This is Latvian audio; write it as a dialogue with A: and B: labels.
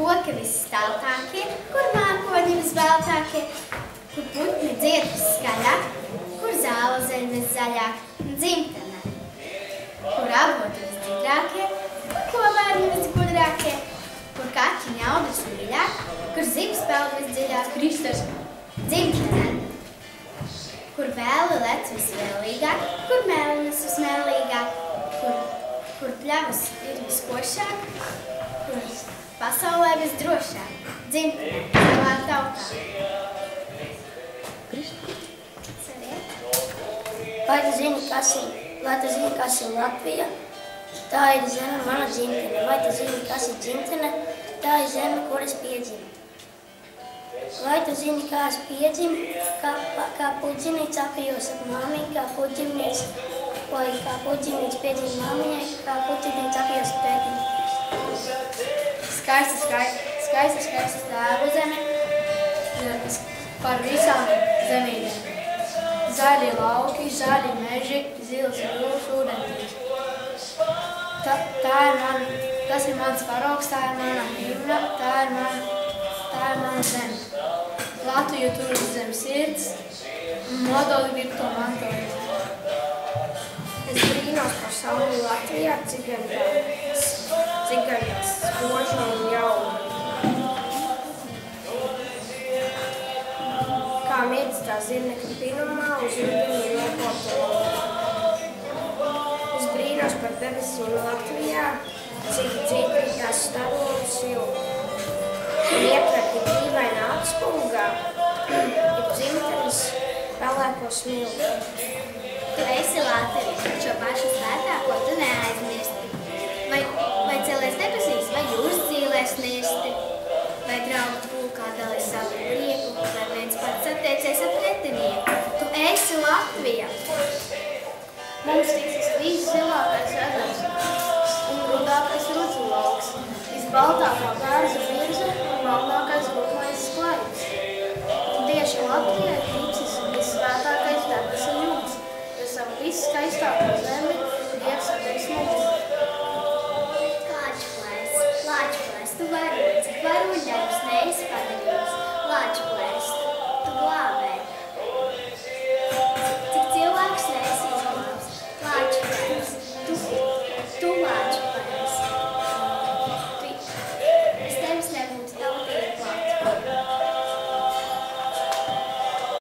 A: koki visstaltākie, kur mākoņi visbaltākie, kur putni dzied visskaļāk, kur zāle viszaļāk, dzimtene, kur avoti visdziļākie, kur kovārņi visgudrākie, kur kaķi ņaudras mīļāk, kur zivs peld visdziļāk, Kristus, dzimtene, kur vēli lec visvēlīgāk, kur melnis vismēlīgāk, kur pļavas ir viskošāk, kur pasaulē visdrošāk, dzimtene, savā tautā.
B: Vai tu zini, kas ir Latvija? Tā ir zeme, mana dzimtene. Vai tu zini, kas ir dzimtene? Tā ir zeme, kur es piedzimu. Vai tu zini, kā es piedzimu? Kā puķinīts apējos ar māmiņu, kā puķinīts piedzima māmiņai, kā puķinīts apējos ar tētiņu.
C: Skaista tēvu zeme par visām zemīm. Zaļi lauki, zaļi meži, zils jūras ūdentīs. Tas ir mans karogs, tā ir mana himna, tā ir mana zeme. Latviju tur uz zem sirds, nodod grib to mantojumu.
D: Es brīnos par sauli Latvijā, cik gan spoža un jauna. Kā miedz tā zirnekļa pinumā, uz ūdeni nokoto. Es brīnos par debesīm Latvijā, cik dzīvi tās staro un silti. Un ietverti dīvaina atspulgā, ir dzimtenes pelēko smilti.
A: Tu esi Latvija, šo pašu svētāko tu neaizmirsti. Vai celies debesīs, vai jūras dzīlēs niesti, vai draugu pulkā dali savu prieku, vai viens pats attiecies ar pretinieku. Tu esi Latvija!
C: Mums ticis viszilākais eders un rudākais rudzju lauks, visbaltākā bērza virze un melnākais gurmais sklaids. Un tieši Latvijai tipsis vissvētākais debesu jums, jo savu visskaistāko zemi